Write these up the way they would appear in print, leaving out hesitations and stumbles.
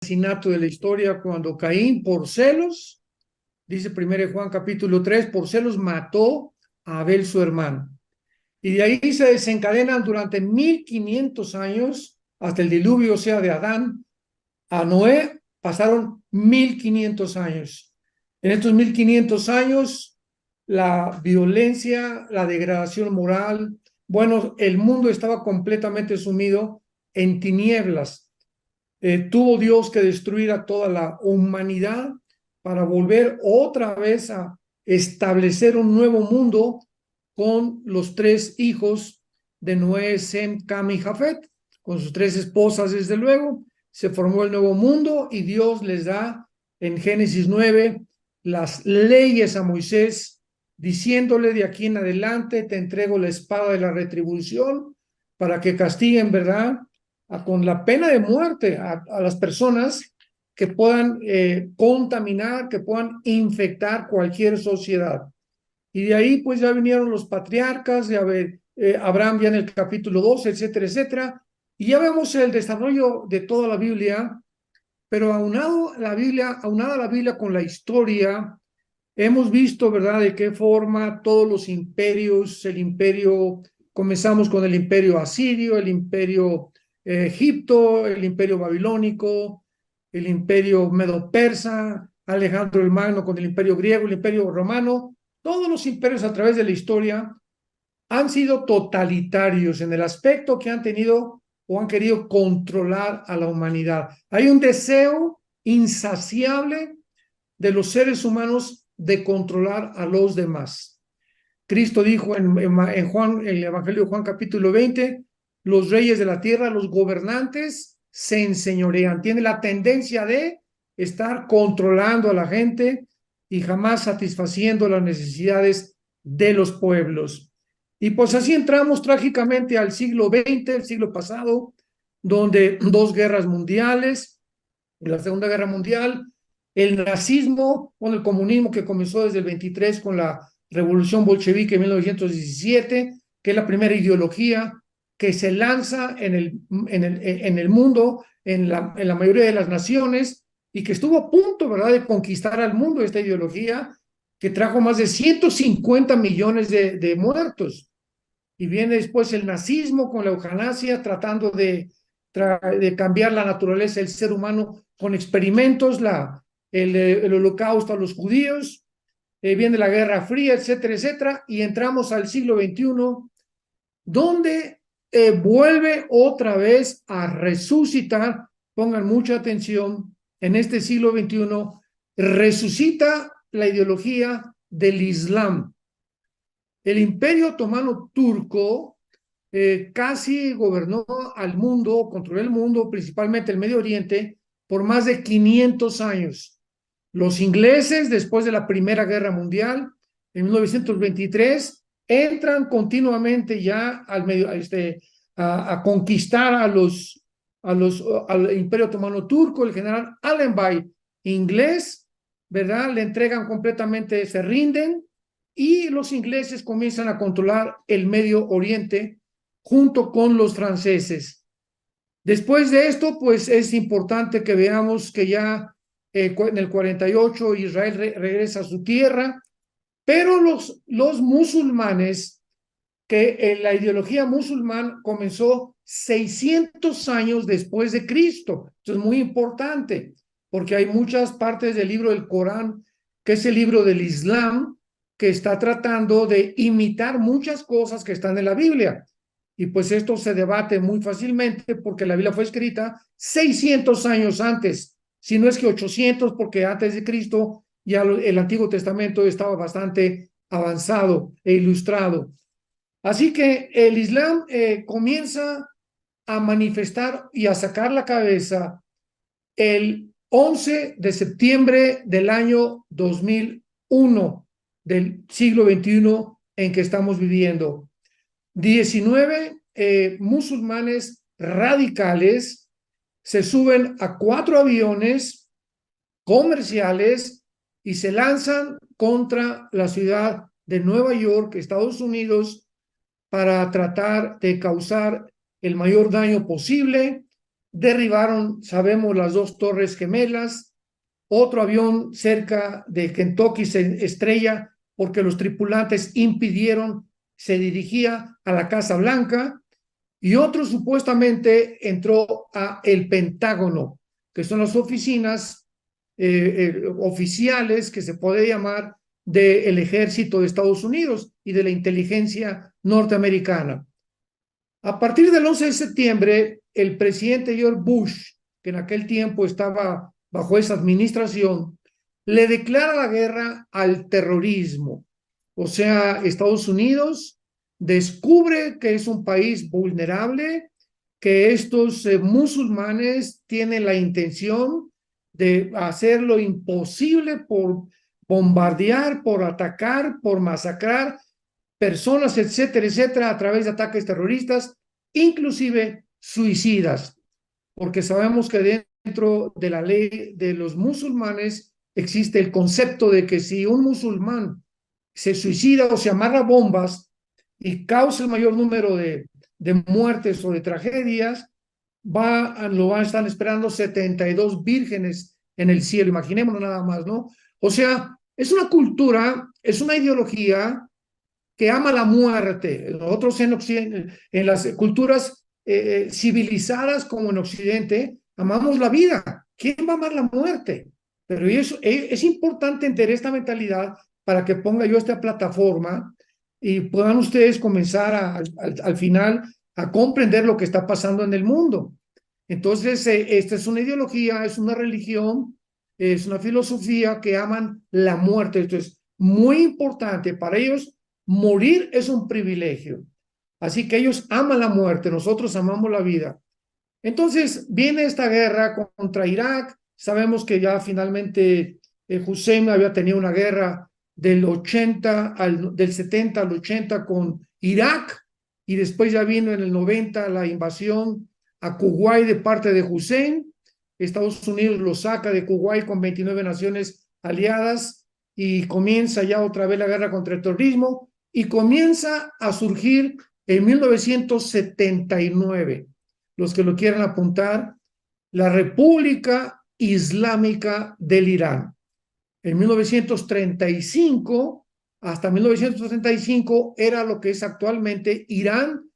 asesinato de la historia cuando Caín, por celos, dice 1 Juan capítulo 3, por celos mató a Abel su hermano. Y de ahí se desencadenan durante 1500 años, hasta el diluvio, o sea, de Adán a Noé, pasaron 1500 años. En estos 1500 años, la violencia, la degradación moral, bueno, el mundo estaba completamente sumido en tinieblas. Tuvo Dios que destruir a toda la humanidad para volver otra vez a establecer un nuevo mundo con los tres hijos de Noé, Sem, Cam y Jafet, con sus tres esposas, desde luego. Se formó el nuevo mundo y Dios les da en Génesis 9 las leyes a Moisés, diciéndole: de aquí en adelante te entrego la espada de la retribución para que castiguen, ¿verdad?, con la pena de muerte a las personas que puedan contaminar, que puedan infectar cualquier sociedad. Y de ahí pues ya vinieron los patriarcas, Abraham ya en el capítulo 12, etcétera, etcétera. Y ya vemos el desarrollo de toda la Biblia, pero aunada la Biblia con la historia, hemos visto, ¿verdad?, de qué forma todos los imperios, comenzamos con el imperio asirio, el imperio Egipto, el imperio babilónico, el imperio medo-persa, Alejandro el Magno con el imperio griego, el imperio romano. Todos los imperios a través de la historia han sido totalitarios en el aspecto que han tenido o han querido controlar a la humanidad. Hay un deseo insaciable de los seres humanos de controlar a los demás. Cristo dijo en Juan, el Evangelio de Juan capítulo 20, los reyes de la tierra, los gobernantes, se enseñorean. Tiene la tendencia de estar controlando a la gente y jamás satisfaciendo las necesidades de los pueblos. Y pues así entramos trágicamente al siglo XX, el siglo pasado, donde dos guerras mundiales, la Segunda Guerra Mundial, el nazismo, bueno, el comunismo que comenzó desde el 23 con la revolución bolchevique en 1917, que es la primera ideología que se lanza en el mundo, en la mayoría de las naciones, y que estuvo a punto, ¿verdad?, de conquistar al mundo esta ideología, que trajo más de 150 millones de muertos. Y viene después el nazismo con la eutanasia, tratando de cambiar la naturaleza del ser humano con experimentos, el holocausto a los judíos, viene la Guerra Fría, etcétera, etcétera, y entramos al siglo XXI, donde vuelve otra vez a resucitar. Pongan mucha atención, en este siglo XXI resucita la ideología del Islam. El Imperio Otomano Turco casi gobernó al mundo, controló el mundo, principalmente el Medio Oriente, por más de 500 años. Los ingleses, después de la Primera Guerra Mundial, en 1923, entran continuamente ya a conquistar al Imperio Otomano Turco. El general Allenby, inglés, ¿verdad?, le entregan completamente, se rinden, y los ingleses comienzan a controlar el Medio Oriente junto con los franceses. Después de esto, pues es importante que veamos que ya en el 48 Israel regresa a su tierra, pero los musulmanes, que la ideología musulmán comenzó 600 años después de Cristo. Esto es muy importante, porque hay muchas partes del libro del Corán, que es el libro del Islam, que está tratando de imitar muchas cosas que están en la Biblia. Y pues esto se debate muy fácilmente porque la Biblia fue escrita 600 años antes, si no es que 800, porque antes de Cristo ya el Antiguo Testamento estaba bastante avanzado e ilustrado. Así que el Islam comienza a manifestar y a sacar la cabeza el 11 de septiembre del año 2001 del siglo XXI en que estamos viviendo. 19 musulmanes radicales se suben a 4 aviones comerciales y se lanzan contra la ciudad de Nueva York, Estados Unidos, para tratar de causar el mayor daño posible. derribaron, sabemos, las dos torres gemelas. Otro avión cerca de Kentucky se estrella porque los tripulantes impidieron, se dirigía a la Casa Blanca. Y otro supuestamente entró a el Pentágono, que son las oficinas oficiales que se puede llamar del ejército de Estados Unidos y de la inteligencia norteamericana. A partir del 11 de septiembre, el presidente George Bush, que en aquel tiempo estaba bajo esa administración, le declara la guerra al terrorismo. O sea, Estados Unidos descubre que es un país vulnerable, que estos musulmanes tienen la intención de hacer lo imposible por bombardear, por atacar, por masacrar personas, etcétera, etcétera, a través de ataques terroristas, inclusive suicidas, porque sabemos que dentro de la ley de los musulmanes existe el concepto de que si un musulmán se suicida o se amarra bombas y causa el mayor número de muertes o de tragedias, lo van a estar esperando 72 vírgenes en el cielo, imaginémonos nada más, ¿no? O sea, es una cultura, es una ideología que ama la muerte. Nosotros en Occidente, en las culturas civilizadas como en Occidente, amamos la vida. ¿Quién va a amar la muerte? Pero eso, es importante entender esta mentalidad para que ponga yo esta plataforma y puedan ustedes comenzar al final a comprender lo que está pasando en el mundo. Entonces, esta es una ideología, es una religión, es una filosofía que aman la muerte. Esto es muy importante para ellos. Morir es un privilegio. Así que ellos aman la muerte, nosotros amamos la vida. Entonces viene esta guerra contra Irak. Sabemos que ya finalmente Hussein había tenido una guerra del 70 al 80 con Irak, y después ya vino en el 90 la invasión a Kuwait de parte de Hussein. Estados Unidos lo saca de Kuwait con 29 naciones aliadas y comienza ya otra vez la guerra contra el terrorismo, y comienza a surgir en 1979, los que lo quieran apuntar, la República Islámica del Irán. En 1935 hasta 1935 era lo que es actualmente Irán,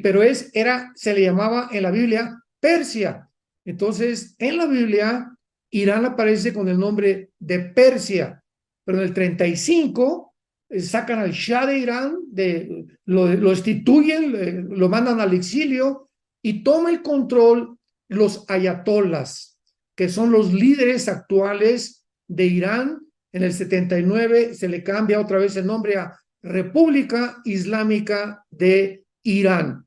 pero se le llamaba en la Biblia Persia. Entonces, en la Biblia, Irán aparece con el nombre de Persia, pero en el 35 sacan al Shah de Irán, lo destituyen, lo mandan al exilio y toma el control los ayatolás, que son los líderes actuales de Irán. En el 79 se le cambia otra vez el nombre a República Islámica de Irán.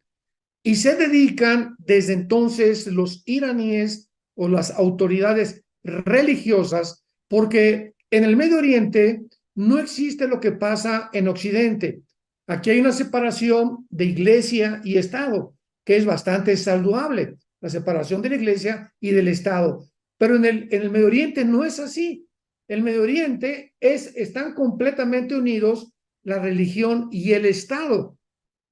Y se dedican desde entonces los iraníes o las autoridades religiosas, porque en el Medio Oriente no existe lo que pasa en Occidente. Aquí hay una separación de iglesia y Estado, que es bastante saludable, la separación de la iglesia y del Estado. Pero en el Medio Oriente no es así. El Medio Oriente están completamente unidos la religión y el Estado.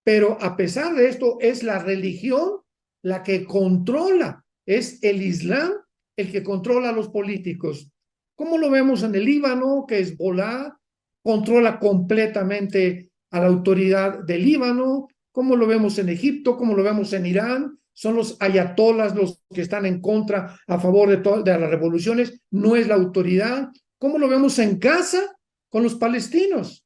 Pero a pesar de esto, es la religión la que controla, es el Islam el que controla a los políticos. Como lo vemos en el Líbano, que Hezbollah controla completamente a la autoridad del Líbano, como lo vemos en Egipto, como lo vemos en Irán, son los ayatolas los que están en contra, a favor de las revoluciones, no es la autoridad, como lo vemos en Gaza con los palestinos.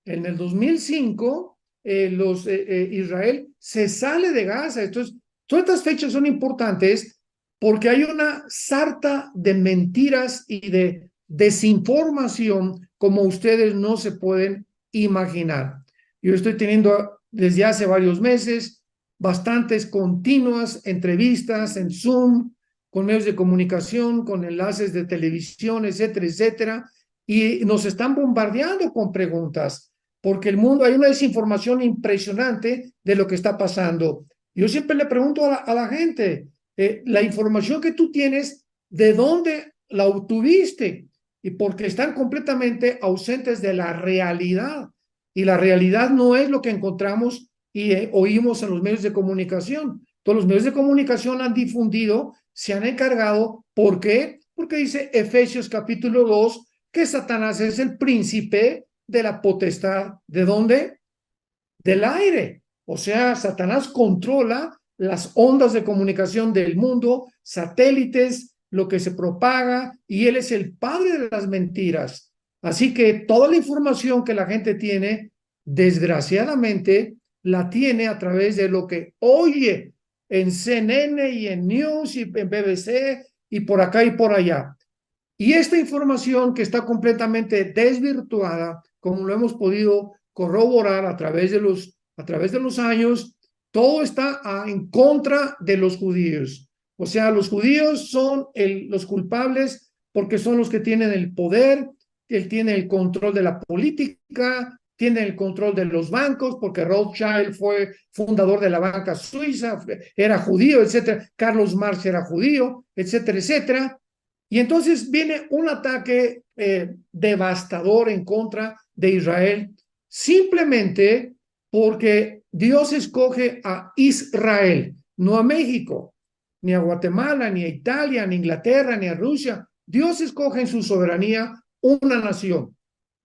En el 2005, Israel se sale de Gaza. Entonces, todas estas fechas son importantes porque hay una sarta de mentiras y de desinformación como ustedes no se pueden imaginar. Yo estoy teniendo desde hace varios meses bastantes continuas entrevistas en Zoom, con medios de comunicación, con enlaces de televisión, etcétera, etcétera, y nos están bombardeando con preguntas, porque el mundo, hay una desinformación impresionante de lo que está pasando. Yo siempre le pregunto a la gente, la información que tú tienes, ¿de dónde la obtuviste? Y porque están completamente ausentes de la realidad. Y la realidad no es lo que encontramos y oímos en los medios de comunicación. Todos los medios de comunicación han difundido, se han encargado. ¿Por qué? Porque dice Efesios capítulo 2 que Satanás es el príncipe de la potestad. ¿De dónde? Del aire. O sea, Satanás controla las ondas de comunicación del mundo, satélites, lo que se propaga, y él es el padre de las mentiras. Así que toda la información que la gente tiene, desgraciadamente, la tiene a través de lo que oye en CNN y en News y en BBC y por acá y por allá. Y esta información que está completamente desvirtuada, como lo hemos podido corroborar a través de los años, todo está en contra de los judíos. O sea, los judíos son los culpables porque son los que tienen el poder, él tiene el control de la política, tiene el control de los bancos, porque Rothschild fue fundador de la banca suiza, era judío, etcétera. Carlos Marx era judío, etcétera, etcétera. Y entonces viene un ataque devastador en contra de Israel, simplemente porque Dios escoge a Israel, no a México, ni a Guatemala, ni a Italia, ni a Inglaterra, ni a Rusia. Dios escoge en su soberanía una nación,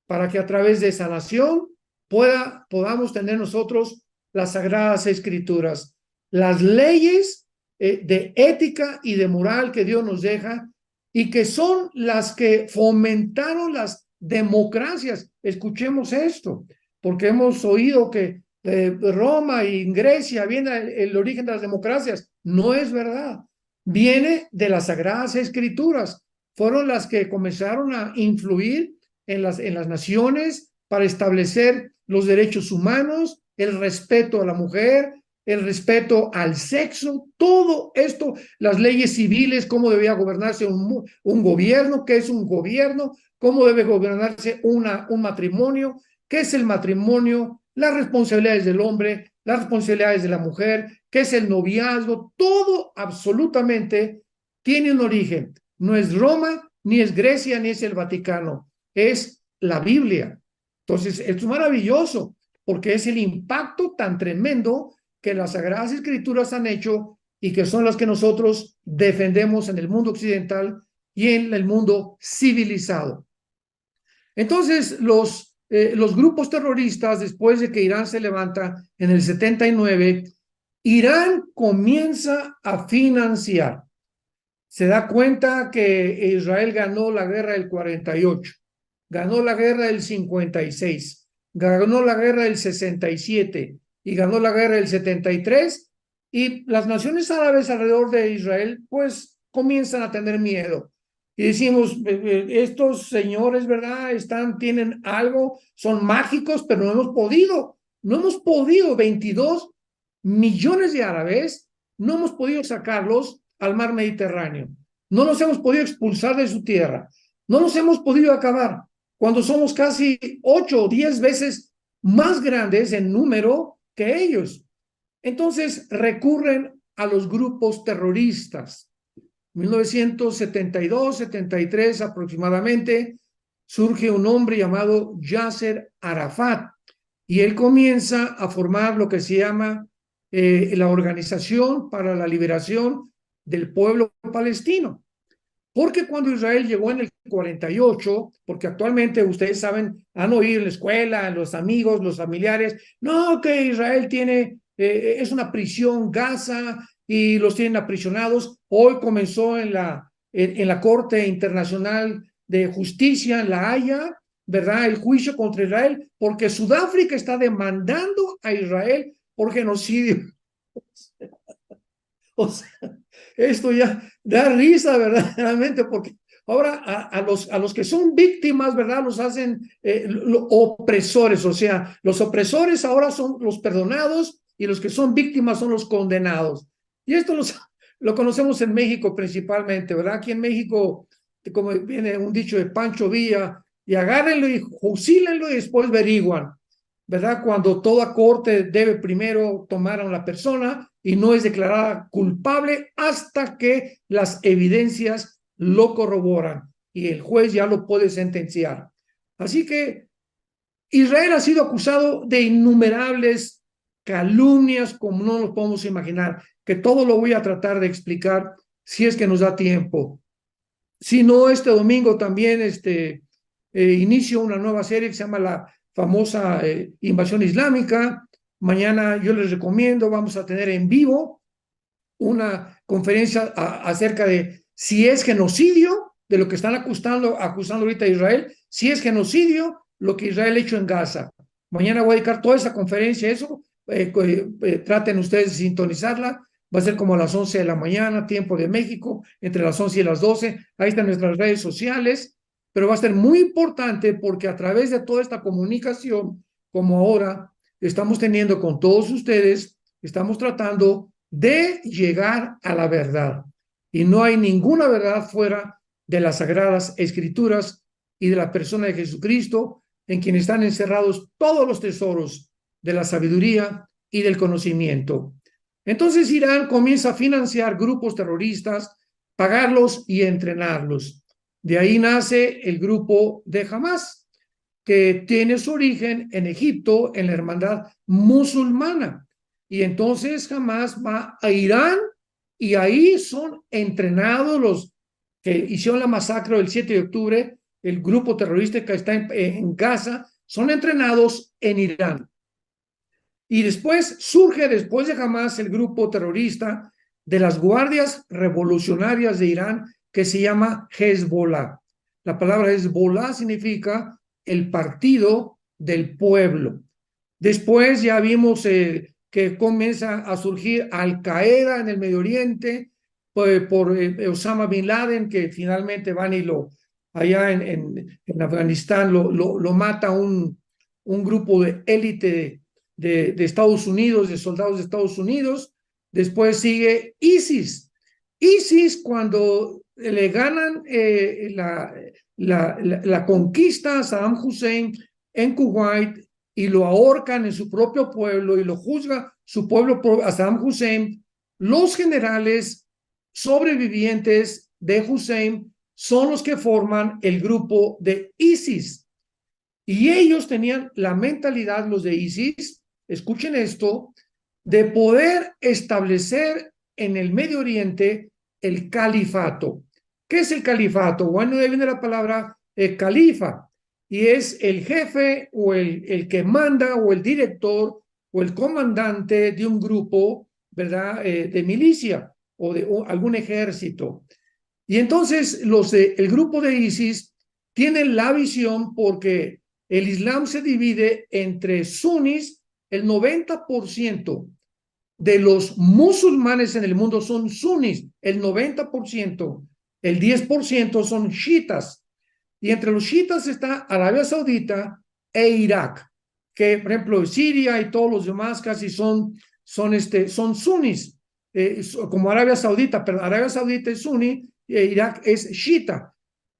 para que a través de esa nación podamos tener nosotros las sagradas escrituras, las leyes de ética y de moral que Dios nos deja, y que son las que fomentaron las democracias. Escuchemos esto, porque hemos oído que Roma y Grecia viene el origen de las democracias. No es verdad. Viene de las Sagradas Escrituras. Fueron las que comenzaron a influir en las naciones para establecer los derechos humanos, el respeto a la mujer, el respeto al sexo, todo esto, las leyes civiles, cómo debía gobernarse un gobierno, qué es un gobierno, cómo debe gobernarse un matrimonio, qué es el matrimonio, las responsabilidades del hombre, las responsabilidades de la mujer, qué es el noviazgo, todo absolutamente tiene un origen. No es Roma, ni es Grecia, ni es el Vaticano, es la Biblia. Entonces, esto es maravilloso, porque es el impacto tan tremendo que las Sagradas Escrituras han hecho y que son las que nosotros defendemos en el mundo occidental y en el mundo civilizado. Entonces, los grupos terroristas, después de que Irán se levanta en el 79, Irán comienza a financiar. Se da cuenta que Israel ganó la guerra del 48, ganó la guerra del 56, ganó la guerra del 67 y ganó la guerra del 73, y las naciones árabes alrededor de Israel pues comienzan a tener miedo. Y decimos, estos señores, ¿verdad? Tienen algo, son mágicos, pero no hemos podido, 22 millones de árabes, no hemos podido sacarlos al mar Mediterráneo. No los hemos podido expulsar de su tierra. No los hemos podido acabar cuando somos casi 8 o 10 veces más grandes en número que ellos. Entonces recurren a los grupos terroristas. 1972, 73 aproximadamente, surge un hombre llamado Yasser Arafat, y él comienza a formar lo que se llama la Organización para la Liberación del Pueblo Palestino. Porque cuando Israel llegó en el 48, porque actualmente ustedes saben, han oído en la escuela, los amigos, los familiares, no, que Israel es una prisión Gaza y los tienen aprisionados. Hoy comenzó en la Corte Internacional de Justicia, en La Haya, ¿verdad? El juicio contra Israel, porque Sudáfrica está demandando a Israel por genocidio. O sea, esto ya da risa verdaderamente, porque ahora a los que son víctimas, ¿verdad? Los hacen opresores, o sea, los opresores ahora son los perdonados y los que son víctimas son los condenados. Y esto lo conocemos en México principalmente, ¿verdad? Aquí en México, como viene un dicho de Pancho Villa, y agárrenlo y fusílenlo y después averiguan, ¿verdad? Cuando toda corte debe primero tomar a la persona y no es declarada culpable hasta que las evidencias lo corroboran y el juez ya lo puede sentenciar. Así que Israel ha sido acusado de innumerables calumnias como no nos podemos imaginar, que todo lo voy a tratar de explicar si es que nos da tiempo. Si no, este domingo también inicio una nueva serie que se llama la famosa Invasión Islámica. Mañana yo les recomiendo, vamos a tener en vivo una conferencia acerca de si es genocidio, de lo que están acusando ahorita a Israel, si es genocidio lo que Israel ha hecho en Gaza. Mañana voy a dedicar toda esa conferencia a eso. Traten ustedes de sintonizarla. Va a ser como a las 11 de la mañana, tiempo de México, entre las 11 y las 12. Ahí están nuestras redes sociales. Pero va a ser muy importante porque a través de toda esta comunicación, como ahora estamos teniendo con todos ustedes, estamos tratando de llegar a la verdad. Y no hay ninguna verdad fuera de las Sagradas Escrituras y de la persona de Jesucristo, en quien están encerrados todos los tesoros de la sabiduría y del conocimiento. Entonces Irán comienza a financiar grupos terroristas, pagarlos y entrenarlos. De ahí nace el grupo de Hamas, que tiene su origen en Egipto, en la hermandad musulmana. Y entonces Hamas va a Irán y ahí son entrenados los que hicieron la masacre del 7 de octubre, el grupo terrorista que está en Gaza, son entrenados en Irán. Y después surge, después de Hamas, el grupo terrorista de las Guardias Revolucionarias de Irán, que se llama Hezbollah. La palabra Hezbollah significa el partido del pueblo. Después ya vimos que comienza a surgir Al Qaeda en el Medio Oriente por Osama Bin Laden, que finalmente van y allá en Afganistán lo mata un grupo de élite de Estados Unidos, de soldados de Estados Unidos. Después sigue ISIS. ISIS, cuando le ganan la conquista a Saddam Hussein en Kuwait y lo ahorcan en su propio pueblo y lo juzga su pueblo a Saddam Hussein, los generales sobrevivientes de Hussein son los que forman el grupo de ISIS. Y ellos tenían la mentalidad, los de ISIS, escuchen esto, de poder establecer en el Medio Oriente el califato. ¿Qué es el califato? Bueno, de ahí viene la palabra califa, y es el jefe o el que manda o el director o el comandante de un grupo, ¿verdad? De milicia o de algún ejército. Y entonces el grupo de ISIS tienen la visión porque el Islam se divide entre sunis. El 90% de los musulmanes en el mundo son sunis, el 90%, el 10% son chiitas. Y entre los chiitas está Arabia Saudita e Irak, que por ejemplo Siria y todos los demás casi son sunis, como Arabia Saudita, pero Arabia Saudita es suní e Irak es chiita.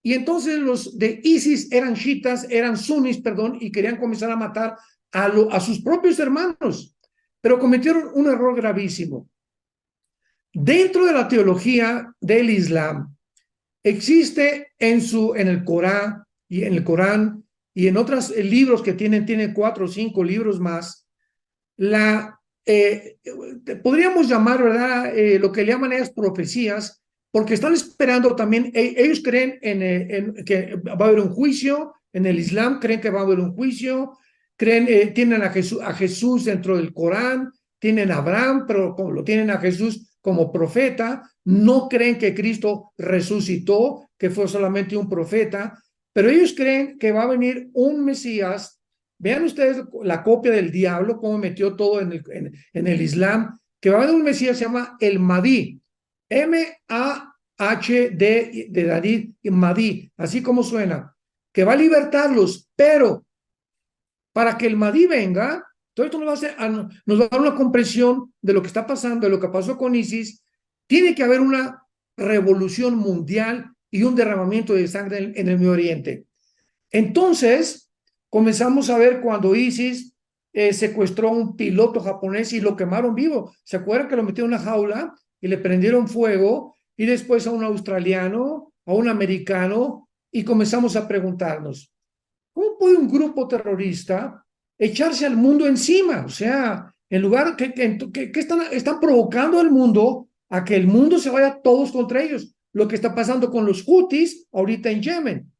Y entonces los de ISIS eran chiitas, eran sunis, perdón, y querían comenzar a matar a sus propios hermanos, pero cometieron un error gravísimo. Dentro de la teología del Islam existe en el Corán y en otros libros que tienen 4 o 5 libros más, podríamos llamar, ¿verdad? Lo que le llaman ellas profecías, porque están esperando también, ellos creen en que va a haber un juicio, en el Islam creen que va a haber un juicio, tienen a Jesús dentro del Corán, tienen a Abraham, pero como lo tienen a Jesús como profeta, no creen que Cristo resucitó, que fue solamente un profeta, pero ellos creen que va a venir un Mesías. Vean ustedes la copia del diablo, cómo metió todo en el Islam, que va a haber un Mesías, se llama el Mahdi, M-A-H-D de David, Mahdi, así como suena, que va a libertarlos, pero para que el Mahdi venga, todo esto nos va a dar una comprensión de lo que está pasando, de lo que pasó con ISIS. Tiene que haber una revolución mundial y un derramamiento de sangre en el Medio Oriente. Entonces, comenzamos a ver cuando ISIS secuestró a un piloto japonés y lo quemaron vivo. ¿Se acuerdan que lo metieron en una jaula y le prendieron fuego? Y después a un australiano, a un americano, y comenzamos a preguntarnos, ¿cómo puede un grupo terrorista echarse al mundo encima? O sea, En lugar que están provocando al mundo a que el mundo se vaya todos contra ellos. Lo que está pasando con los Houthis ahorita en Yemen.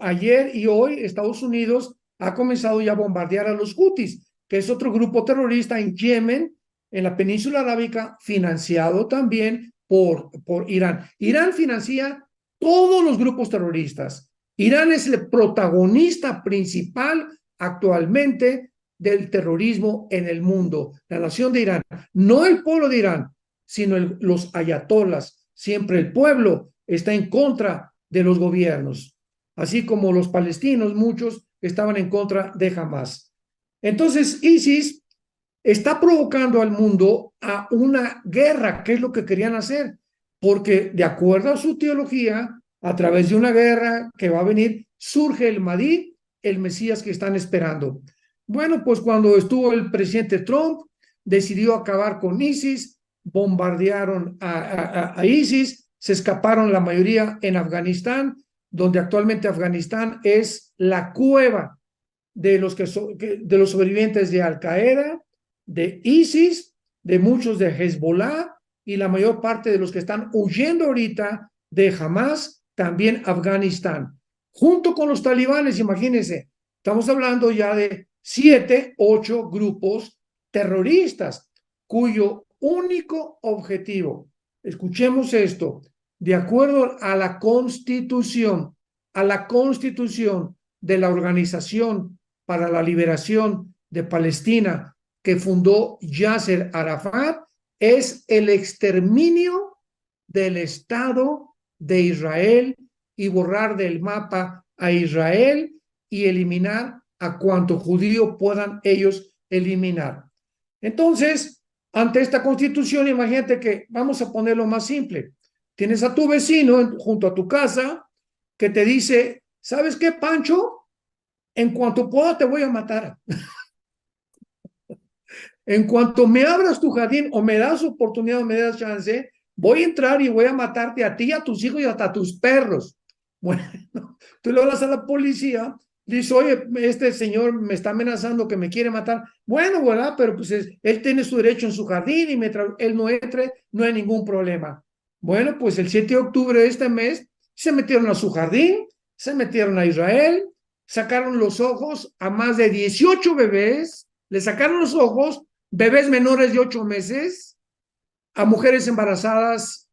Ayer y hoy Estados Unidos ha comenzado ya a bombardear a los Houthis, que es otro grupo terrorista en Yemen, en la península arábica, financiado también por Irán. Irán financia todos los grupos terroristas. Irán es el protagonista principal actualmente del terrorismo en el mundo, la nación de Irán, no el pueblo de Irán, sino los ayatolas. Siempre el pueblo está en contra de los gobiernos, así como los palestinos, muchos estaban en contra de Hamas. Entonces, ISIS está provocando al mundo a una guerra, que es lo que querían hacer, porque de acuerdo a su teología, a través de una guerra que va a venir, surge el Mahdi, el Mesías que están esperando. Bueno, pues cuando estuvo el presidente Trump, decidió acabar con ISIS, bombardearon a ISIS, se escaparon la mayoría en Afganistán, donde actualmente Afganistán es la cueva de los sobrevivientes de Al Qaeda, de ISIS, de muchos de Hezbollah y la mayor parte de los que están huyendo ahorita de Hamas, también Afganistán. Junto con los talibanes, imagínense, estamos hablando ya de 7, 8 grupos terroristas cuyo único objetivo, escuchemos esto, de acuerdo a la Constitución de la Organización para la Liberación de Palestina que fundó Yasser Arafat, es el exterminio del Estado de Israel y borrar del mapa a Israel y eliminar a cuanto judío puedan ellos eliminar. Entonces, ante esta constitución, imagínate que, vamos a ponerlo más simple, tienes a tu vecino junto a tu casa que te dice, ¿sabes qué, Pancho? En cuanto pueda te voy a matar. En cuanto me abras tu jardín o me das oportunidad o me das chance, voy a entrar y voy a matarte a ti, a tus hijos y hasta a tus perros. Bueno, tú le hablas a la policía, dice, oye, este señor me está amenazando que me quiere matar. Bueno, ¿verdad? Pero pues él tiene su derecho en su jardín y mientras él no entre, no hay ningún problema. Bueno, pues el 7 de octubre de este mes se metieron a su jardín, se metieron a Israel, sacaron los ojos a más de 18 bebés, le sacaron los ojos, bebés menores de 8 meses, a mujeres embarazadas,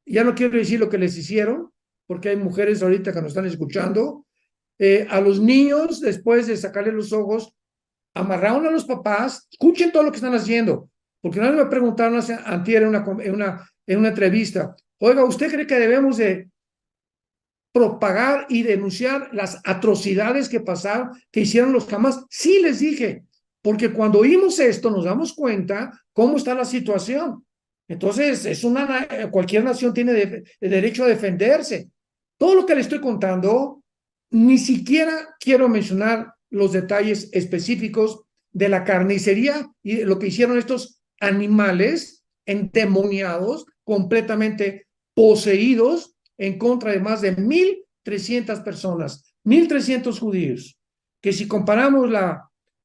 ya no quiero decir lo que les hicieron, porque hay mujeres ahorita que nos están escuchando, a los niños, después de sacarle los ojos, amarraron a los papás, escuchen todo lo que están haciendo, porque una vez me preguntaron antier en una entrevista, oiga, ¿usted cree que debemos de propagar y denunciar las atrocidades que pasaron, que hicieron los Hamas? Sí, les dije, porque cuando oímos esto nos damos cuenta cómo está la situación. Entonces, cualquier nación tiene derecho a defenderse. Todo lo que le estoy contando, ni siquiera quiero mencionar los detalles específicos de la carnicería y de lo que hicieron estos animales endemoniados, completamente poseídos, en contra de más de 1,300 personas, 1,300 judíos, que si comparamos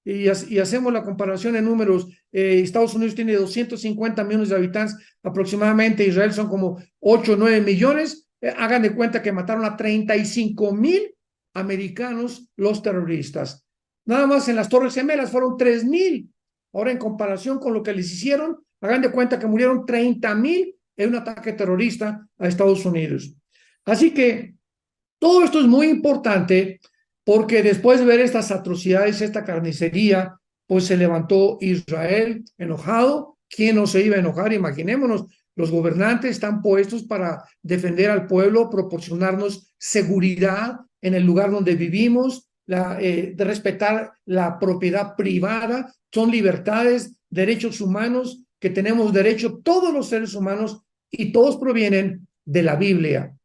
y hacemos la comparación en números, Estados Unidos tiene 250 millones de habitantes aproximadamente, Israel son como 8 o 9 millones, hagan de cuenta que mataron a 35,000 americanos los terroristas. Nada más en las Torres Gemelas fueron 3,000. Ahora, en comparación con lo que les hicieron, hagan de cuenta que murieron 30,000 en un ataque terrorista a Estados Unidos. Así que todo esto es muy importante porque después de ver estas atrocidades, esta carnicería, pues se levantó Israel enojado. ¿Quién no se iba a enojar? Imaginémonos, los gobernantes están puestos para defender al pueblo, proporcionarnos seguridad en el lugar donde vivimos, de respetar la propiedad privada, son libertades, derechos humanos que tenemos derecho todos los seres humanos y todos provienen de la Biblia.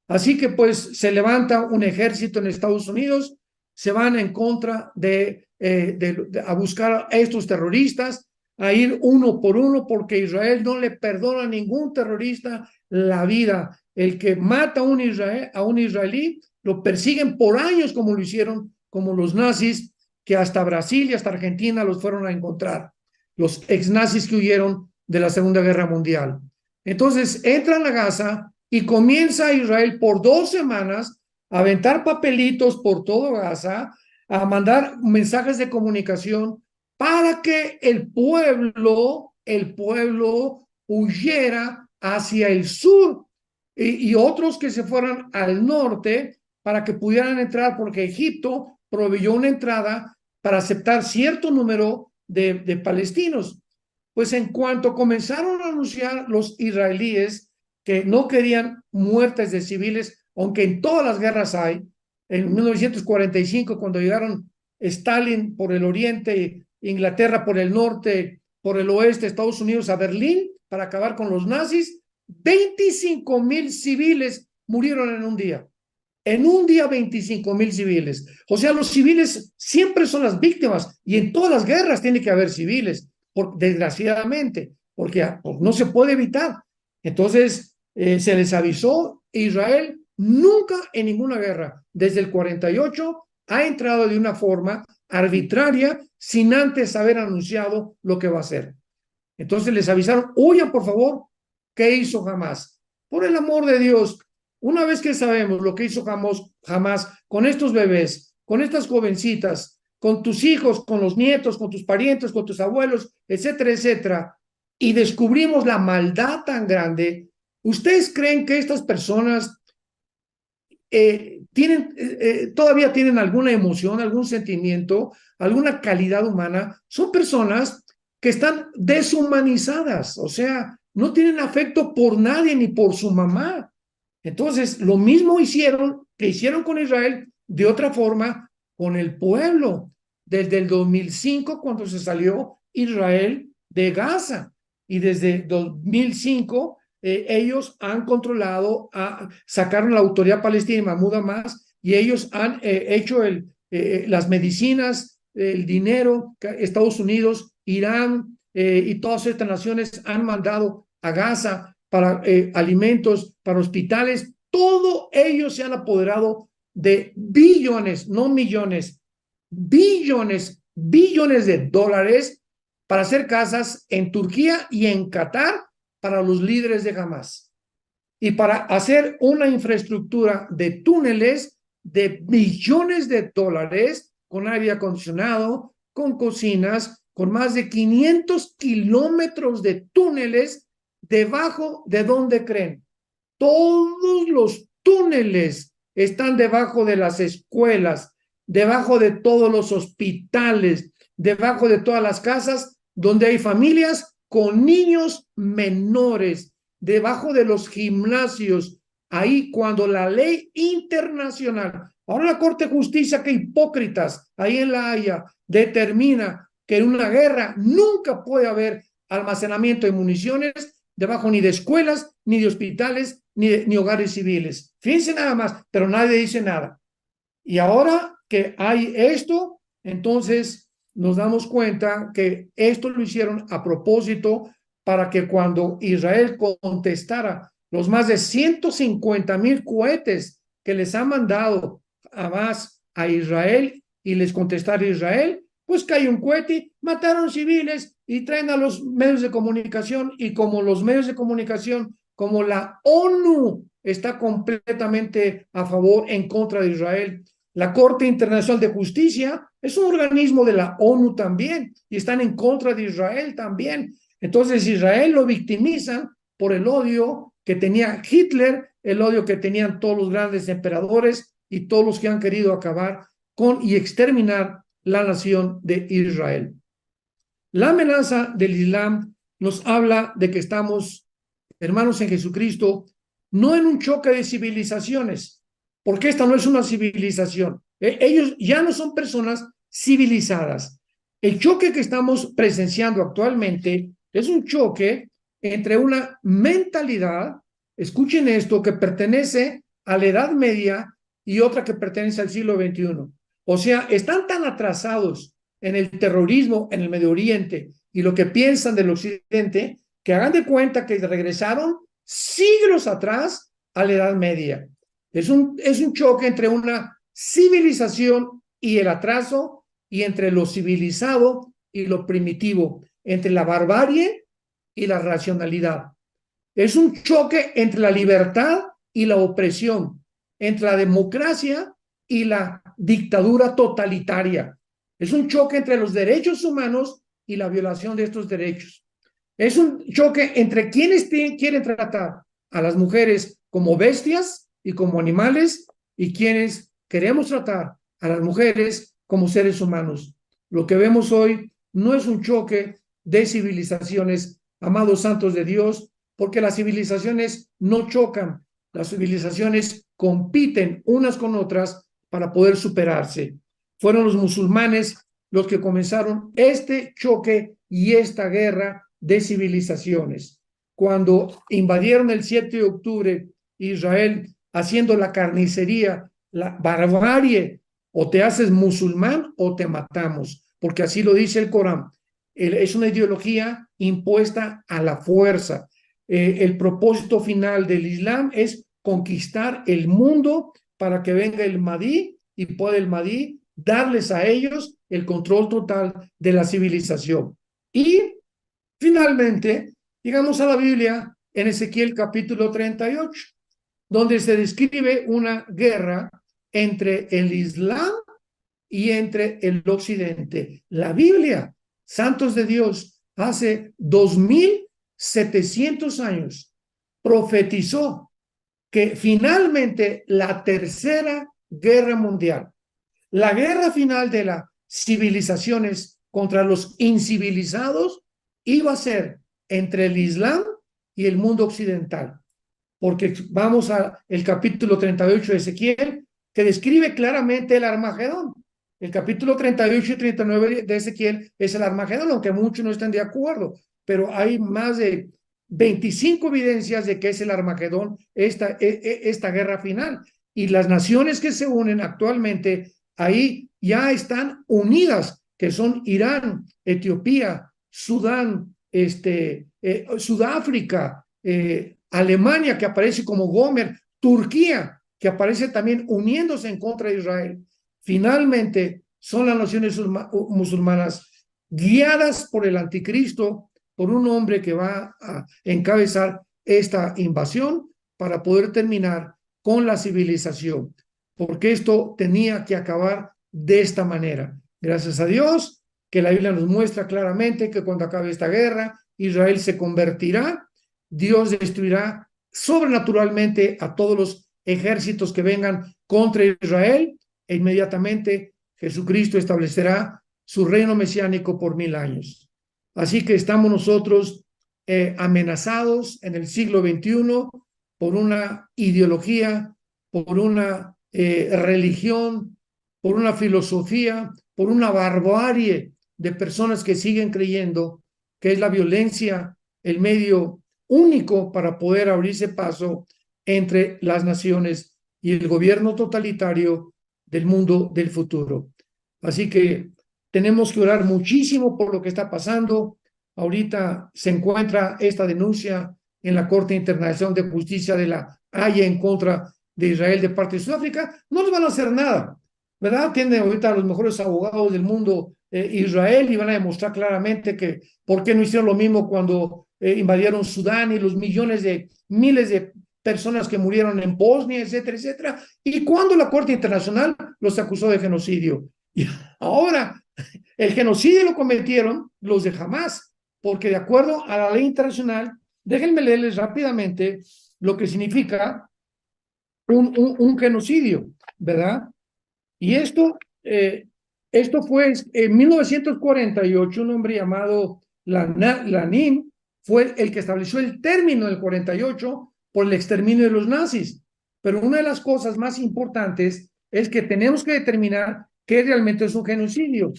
Así que pues se levanta un ejército en Estados Unidos, se van en contra a buscar a estos terroristas, a ir uno por uno, porque Israel no le perdona a ningún terrorista la vida. El que mata a un israelí, lo persiguen por años como lo hicieron, como los nazis, que hasta Brasil y hasta Argentina los fueron a encontrar. los ex-nazis que huyeron de la Segunda Guerra Mundial. Entonces entran a Gaza y comienza Israel por 2 semanas a aventar papelitos por todo Gaza, a mandar mensajes de comunicación para que el pueblo huyera hacia el sur y otros que se fueran al norte para que pudieran entrar, porque Egipto proveyó una entrada para aceptar cierto número de palestinos. Pues en cuanto comenzaron a anunciar los israelíes que no querían muertes de civiles, aunque en todas las guerras hay, en 1945 cuando llegaron Stalin por el oriente, Inglaterra por el norte, por el oeste, Estados Unidos a Berlín para acabar con los nazis, 25,000 civiles murieron en un día. En un día 25,000 civiles. O sea, los civiles siempre son las víctimas y en todas las guerras tiene que haber civiles, desgraciadamente, porque no se puede evitar. Entonces, se les avisó, Israel nunca en ninguna guerra, desde el 48, ha entrado de una forma arbitraria sin antes haber anunciado lo que va a hacer. Entonces les avisaron, huyan por favor. ¿Qué hizo Hamás? Por el amor de Dios, una vez que sabemos lo que hizo Hamás con estos bebés, con estas jovencitas, con tus hijos, con los nietos, con tus parientes, con tus abuelos, etcétera, etcétera, y descubrimos la maldad tan grande, ¿ustedes creen que estas personas todavía tienen alguna emoción, algún sentimiento, alguna calidad humana? Son personas que están deshumanizadas, o sea, no tienen afecto por nadie ni por su mamá. Entonces, lo mismo que hicieron con Israel, de otra forma, con el pueblo, desde el 2005, cuando se salió Israel de Gaza, y desde 2005 ellos han controlado, sacaron la autoridad palestina y Mahmoud Abbas, y ellos han hecho las medicinas, el dinero, Estados Unidos, Irán y todas estas naciones han mandado a Gaza para alimentos, para hospitales, todo ellos se han apoderado de billones, no millones, billones de dólares para hacer casas en Turquía y en Qatar para los líderes de Hamás y para hacer una infraestructura de túneles de millones de dólares con aire acondicionado, con cocinas, con más de 500 kilómetros de túneles debajo de donde creen. Todos los túneles están debajo de las escuelas, debajo de todos los hospitales, debajo de todas las casas donde hay familias con niños menores, debajo de los gimnasios. Ahí cuando la ley internacional, ahora la Corte de Justicia, que hipócritas, ahí en La Haya, determina que en una guerra nunca puede haber almacenamiento de municiones debajo ni de escuelas, ni de hospitales, ni hogares civiles. Fíjense nada más, pero nadie dice nada. Y ahora que hay esto, entonces nos damos cuenta que esto lo hicieron a propósito para que cuando Israel contestara los más de 150,000 cohetes que les ha mandado Hamas a Israel y les contestara Israel, pues cae un cohete, mataron civiles y traen a los medios de comunicación, y como los medios de comunicación, como la ONU está completamente a favor, en contra de Israel, la Corte Internacional de Justicia es un organismo de la ONU también y están en contra de Israel también. Entonces Israel lo victimizan por el odio que tenía Hitler, el odio que tenían todos los grandes emperadores y todos los que han querido acabar con y exterminar la nación de Israel. La amenaza del Islam nos habla de que estamos, hermanos en Jesucristo, no en un choque de civilizaciones, porque esta no es una civilización. Ellos ya no son personas civilizadas. El choque que estamos presenciando actualmente es un choque entre una mentalidad, escuchen esto, que pertenece a la Edad Media y otra que pertenece al siglo XXI. O sea, están tan atrasados en el terrorismo en el Medio Oriente y lo que piensan del Occidente, que hagan de cuenta que regresaron siglos atrás a la Edad Media. Es un choque entre una civilización y el atraso, y entre lo civilizado y lo primitivo. entre la barbarie y la racionalidad. Es un choque entre la libertad y la opresión, entre la democracia y la dictadura totalitaria. Es un choque entre los derechos humanos y la violación de estos derechos. Es un choque entre quienes quieren tratar a las mujeres como bestias y como animales y quienes queremos tratar a las mujeres como seres humanos. Lo que vemos hoy no es un choque de civilizaciones, amados santos de Dios, porque las civilizaciones no chocan, las civilizaciones compiten unas con otras para poder superarse. Fueron los musulmanes los que comenzaron este choque y esta guerra de civilizaciones. Cuando invadieron el 7 de octubre Israel haciendo la carnicería, la barbarie, o te haces musulmán o te matamos, porque así lo dice el Corán. Es una ideología impuesta a la fuerza. El propósito final del Islam es conquistar el mundo para que venga el Mahdi y pueda el Mahdi darles a ellos el control total de la civilización. Y finalmente, llegamos a la Biblia en Ezequiel capítulo 38, donde se describe una guerra entre el Islam y entre el Occidente. La Biblia, santos de Dios, hace 2700 años, profetizó que finalmente la tercera guerra mundial, la guerra final de las civilizaciones contra los incivilizados, iba a ser entre el Islam y el mundo occidental. Porque vamos al capítulo 38 de Ezequiel, que describe claramente el Armagedón. El capítulo 38 y 39 de Ezequiel es el Armagedón, aunque muchos no están de acuerdo, pero hay más de 25 evidencias de que es el Armagedón, esta guerra final. Y las naciones que se unen actualmente ahí ya están unidas, que son Irán, Etiopía, Sudán, Sudáfrica, Alemania, que aparece como Gomer, Turquía, que aparece también uniéndose en contra de Israel. Finalmente, son las naciones musulmanas guiadas por el anticristo, por un hombre que va a encabezar esta invasión para poder terminar con la civilización, porque esto tenía que acabar de esta manera. Gracias a Dios, que la Biblia nos muestra claramente que cuando acabe esta guerra, Israel se convertirá, Dios destruirá sobrenaturalmente a todos los ejércitos que vengan contra Israel e inmediatamente Jesucristo establecerá su reino mesiánico por 1000 años. Así que estamos nosotros amenazados en el siglo XXI por una ideología, por una religión, por una filosofía, por una barbarie de personas que siguen creyendo que es la violencia el medio único para poder abrirse paso entre las naciones y el gobierno totalitario del mundo del futuro. Así que tenemos que orar muchísimo por lo que está pasando. Ahorita se encuentra esta denuncia en la Corte Internacional de Justicia de la Haya en contra de Israel de parte de Sudáfrica. No les van a hacer nada, ¿verdad? Tienen ahorita a los mejores abogados del mundo Israel y van a demostrar claramente que por qué no hicieron lo mismo cuando invadieron Sudán y los miles de personas que murieron en Bosnia, etcétera, etcétera, y cuando la Corte Internacional los acusó de genocidio. Y ahora, el genocidio lo cometieron los de Hamas, porque de acuerdo a la ley internacional, déjenme leerles rápidamente lo que significa un genocidio, ¿verdad? Y esto fue en 1948, un hombre llamado Lanin fue el que estableció el término del 48 por el exterminio de los nazis. Pero una de las cosas más importantes es que tenemos que determinar qué realmente es un genocidio.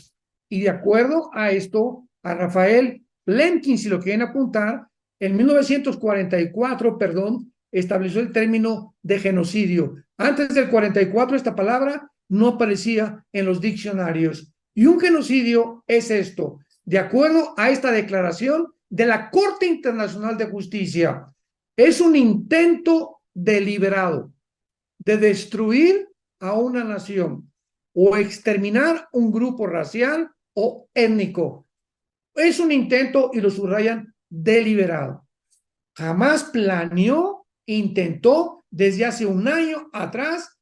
Y de acuerdo a esto, a Rafael Lemkin, si lo quieren apuntar, en 1944, perdón, estableció el término de genocidio. Antes del 44, esta palabra no aparecía en los diccionarios. Y un genocidio es esto, de acuerdo a esta declaración de la Corte Internacional de Justicia, es un intento deliberado de destruir a una nación o exterminar un grupo racial o étnico Es un intento, y lo subrayan, deliberado. Jamás planeó, intentó desde hace un año atrás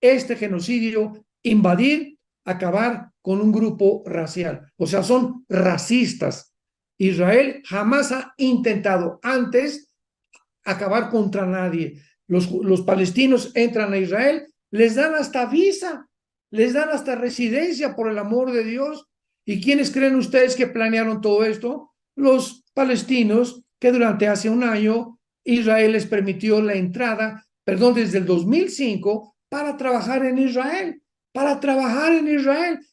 este genocidio, invadir, acabar con un grupo racial. O sea, son racistas. Israel jamás ha intentado antes acabar contra nadie. Los palestinos entran a Israel, les dan hasta visa, les dan hasta residencia, por el amor de Dios. ¿Y quiénes creen ustedes que planearon todo esto? Los palestinos, que durante hace un año Israel les permitió la entrada, perdón, desde el 2005, para trabajar en Israel,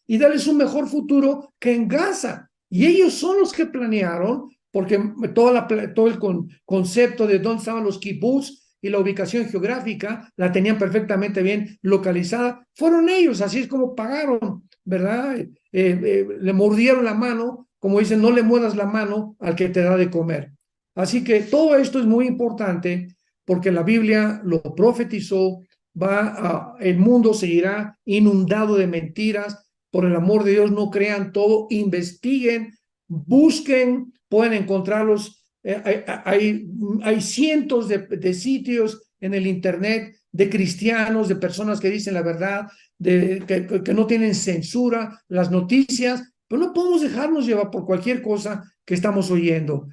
y darles un mejor futuro que en Gaza. Y ellos son los que planearon, porque todo el concepto de dónde estaban los kibbutz y la ubicación geográfica la tenían perfectamente bien localizada. Fueron ellos, así es como pagaron, ¿verdad? Le mordieron la mano, como dicen, no le muerdas la mano al que te da de comer. Así que todo esto es muy importante porque la Biblia lo profetizó. El mundo seguirá inundado de mentiras. Por el amor de Dios, no crean todo, investiguen, busquen, pueden encontrarlos. Hay cientos de sitios en el internet de cristianos, de personas que dicen la verdad, que no tienen censura, las noticias, pero no podemos dejarnos llevar por cualquier cosa que estamos oyendo.